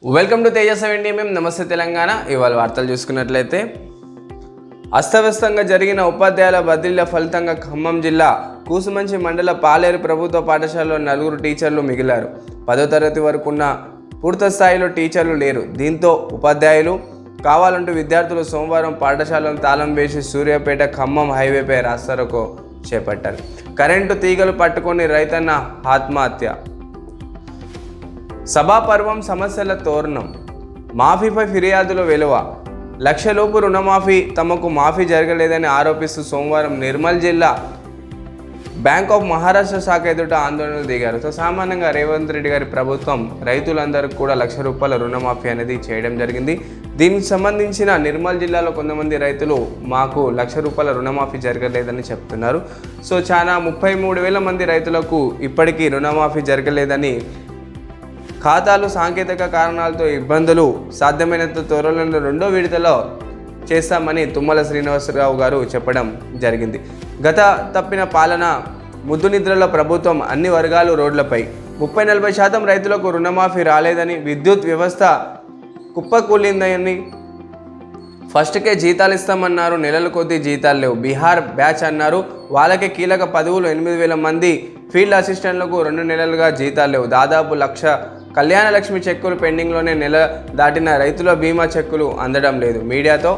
Welcome to Tejas మేము నమస్తే తెలంగాణ. ఇవాళ వార్తలు చూసుకున్నట్లయితే అస్తవ్యస్తంగా జరిగిన ఉపాధ్యాయుల బదిలీల ఫలితంగా ఖమ్మం జిల్లా కూసుమంచి మండల పాలేరు ప్రభుత్వ పాఠశాలలో 4 టీచర్లు మిగిలారు. 10వ తరగతి వరకు ఉన్న పూర్తి స్థాయిలో టీచర్లు లేరు. దీంతో ఉపాధ్యాయులు కావాలంటూ విద్యార్థులు సోమవారం పాఠశాలను తాళం వేసి సూర్యాపేట ఖమ్మం హైవేపై రాస్తారోకో చేపట్టారు. కరెంటు తీగలు పట్టుకొని రైతన్న ఆత్మహత్య. సభాపర్వం సమస్యల తోరణం. మాఫీపై ఫిర్యాదుల వెలువ. లక్షలోపు రుణమాఫీ తమకు మాఫీ జరగలేదని ఆరోపిస్తూ సోమవారం నిర్మల్ జిల్లా బ్యాంక్ ఆఫ్ మహారాష్ట్ర శాఖ ఎదుట ఆందోళనలు దిగారు. సామాన్యంగా రేవంత్ రెడ్డి గారి ప్రభుత్వం రైతులందరికీ కూడా ₹1,00,000 రుణమాఫీ అనేది చేయడం జరిగింది. దీనికి సంబంధించిన నిర్మల్ జిల్లాలో కొంతమంది రైతులు మాకు ₹1,00,000 రుణమాఫీ జరగలేదని చెప్తున్నారు. సో చాలా 33,000 మంది రైతులకు ఇప్పటికీ రుణమాఫీ జరగలేదని, ఖాతాలు సాంకేతిక కారణాలతో ఇబ్బందులు, సాధ్యమైనంత త్వరలో 2వ విడతలో చేస్తామని తుమ్మల శ్రీనివాసరావు గారు చెప్పడం జరిగింది. గత తప్పిన పాలన, ముద్దు నిద్రలో ప్రభుత్వం, అన్ని వర్గాలు రోడ్లపై. 30-40% రైతులకు రుణమాఫీ రాలేదని, విద్యుత్ వ్యవస్థ కుప్పకూలిందని, ఫస్ట్కే జీతాలు ఇస్తామన్నారు, నెలల కొద్దీ జీతాలు లేవు. బీహార్ బ్యాచ్ అన్నారు, వాళ్ళకే కీలక పదవులు. 8,000 మంది ఫీల్డ్ అసిస్టెంట్లకు 2 నెలలుగా జీతాలు లేవు. దాదాపు 1,00,000 కళ్యాణ లక్ష్మి చెక్కులు పెండింగ్లోనే, నెల దాటిన రైతుల బీమా చెక్కులు అందడం లేదు. మీడియాతో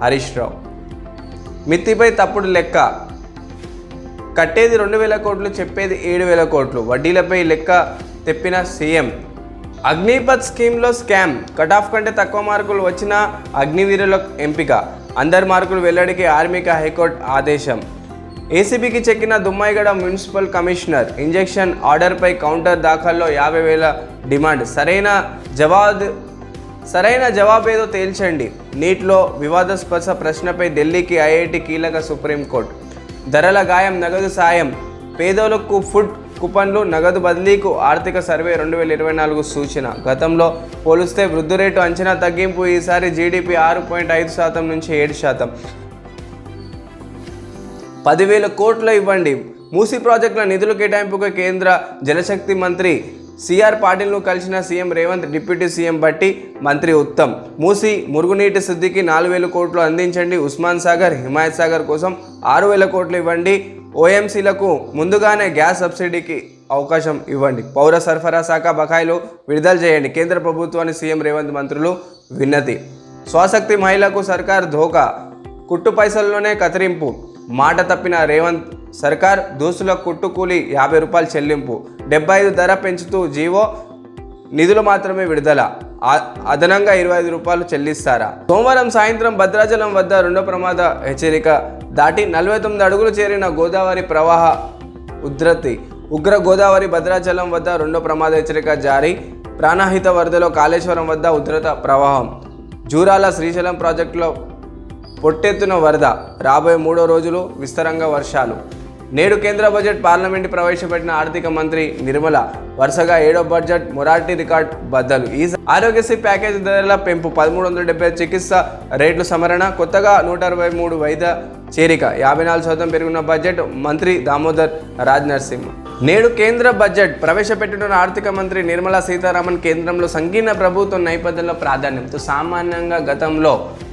హరీష్ రావు. మిత్తిపై తప్పుడు లెక్క. కట్టేది 2,000 కోట్లు, చెప్పేది 7,000 కోట్లు. వడ్డీలపై లెక్క తెప్పిన సీఎం. అగ్నిపథ్ స్కీమ్లో స్కామ్. కటాఫ్ కంటే తక్కువ మార్కులు వచ్చిన అగ్నివీరుల ఎంపిక. అందరి మార్కులు వెల్లడికి ఆర్మీకి హైకోర్టు ఆదేశం. ఏసీబీకి చెక్కిన దుమ్మాయిగడ మున్సిపల్ కమిషనర్. ఇంజెక్షన్ ఆర్డర్పై కౌంటర్ దాఖల్లో 50,000 డిమాండ్. సరైన జవాబేదో తేల్చండి. నీట్లో వివాదాస్పద ప్రశ్నపై ఢిల్లీకి ఐఐటి కీలక సుప్రీంకోర్టు. ధరల గాయం, నగదు సాయం. పేదోలకు ఫుడ్ కూపన్లు, నగదు బదిలీకు ఆర్థిక సర్వే 2024 సూచన. గతంలో పోలిస్తే వృద్ధి రేటు అంచనా తగ్గింపు. ఈసారి జీడీపీ 6.5% నుంచి 7%. 10,000 కోట్లు ఇవ్వండి. మూసీ ప్రాజెక్టుల నిధుల కేటాయింపుకు కేంద్ర జలశక్తి మంత్రి సిఆర్ పాటిల్ను కలిసిన సీఎం రేవంత్. డిప్యూటీ సీఎం బట్టి, మంత్రి ఉత్తమ్. మూసీ మురుగునీటి శుద్ధికి 4,000 కోట్లు అందించండి. ఉస్మాన్ సాగర్, హిమాయత్ సాగర్ కోసం 6,000 కోట్లు ఇవ్వండి. ఓఎంసీలకు ముందుగానే గ్యాస్ సబ్సిడీకి అవకాశం ఇవ్వండి. పౌర సరఫరా శాఖ బకాయిలు విడుదల చేయండి. కేంద్ర ప్రభుత్వాన్ని సీఎం రేవంత్ మంత్రులు విన్నతి. స్వశక్తి మహిళకు సర్కార్ ధోకా. కుట్టు పైసల్లోనే కత్తిరింపు. మాట తప్పిన రేవంత్ సర్కార్. దోస్తుల కుట్టు కూలి ₹50 చెల్లింపు. 75 ధర పెంచుతూ జీవో. నిధులు మాత్రమే విడుదల. అదనంగా ₹25 చెల్లిస్తారా? సోమవారం సాయంత్రం భద్రాచలం వద్ద 2వ ప్రమాద హెచ్చరిక దాటి 49 అడుగులు చేరిన గోదావరి ప్రవాహ ఉధృతి. ఉగ్ర గోదావరి. భద్రాచలం వద్ద 2వ ప్రమాద హెచ్చరిక జారీ. ప్రాణహిత వరదలో కాళేశ్వరం వద్ద ఉధృత ప్రవాహం. జూరాల శ్రీశైలం ప్రాజెక్టులో పొట్టెత్తున వరద. రాబోయే 3 రోజులు విస్తారంగా వర్షాలు. నేడు కేంద్ర బడ్జెట్ పార్లమెంటు ప్రవేశపెట్టిన ఆర్థిక మంత్రి నిర్మల. వరుసగా 7వ బడ్జెట్ మొరార్టీ రికార్డ్ బద్దలు. ఈ ఆరోగ్యశ్రీ ప్యాకేజీ ధరల పెంపు. 1,370 చికిత్స రేట్లు సమరణ. కొత్తగా 163 వైద్య చేరిక. 54% పెరిగిన బడ్జెట్. మంత్రి దామోదర్ రాజ్ నరసింహ. నేడు కేంద్ర బడ్జెట్ ప్రవేశపెట్టుతున్న ఆర్థిక మంత్రి నిర్మలా సీతారామన్. కేంద్రంలో సంకీర్ణ ప్రభుత్వం నేపథ్యంలో ప్రాధాన్యం. సామాన్యంగా గతంలో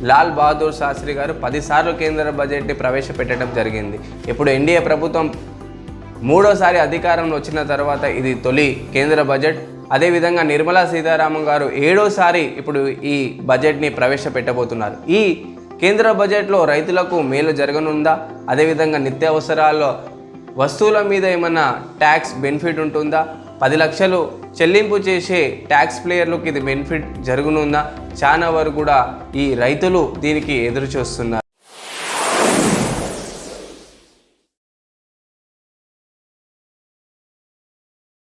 లాల్ బహదూర్ శాస్త్రి గారు 10 సార్లు కేంద్ర బడ్జెట్ని ప్రవేశపెట్టడం జరిగింది. ఇప్పుడు ఎన్డీఏ ప్రభుత్వం 3వసారి అధికారంలో వచ్చిన తర్వాత ఇది తొలి కేంద్ర బడ్జెట్. అదేవిధంగా నిర్మలా సీతారామన్ గారు 7వసారి ఇప్పుడు ఈ బడ్జెట్ని ప్రవేశపెట్టబోతున్నారు. ఈ కేంద్ర బడ్జెట్లో రైతులకు మేలు జరగనుందా? అదేవిధంగా నిత్యావసరాల వస్తువుల మీద ఏమన్నా ట్యాక్స్ బెనిఫిట్ ఉంటుందా? 10 లక్షలు చెల్లింపు చేసే ట్యాక్స్ ప్లేయర్లకు ఇది బెనిఫిట్ జరగనుందా? చాలా వరకు కూడా ఈ రైతులు దీనికి ఎదురు చూస్తున్నారు.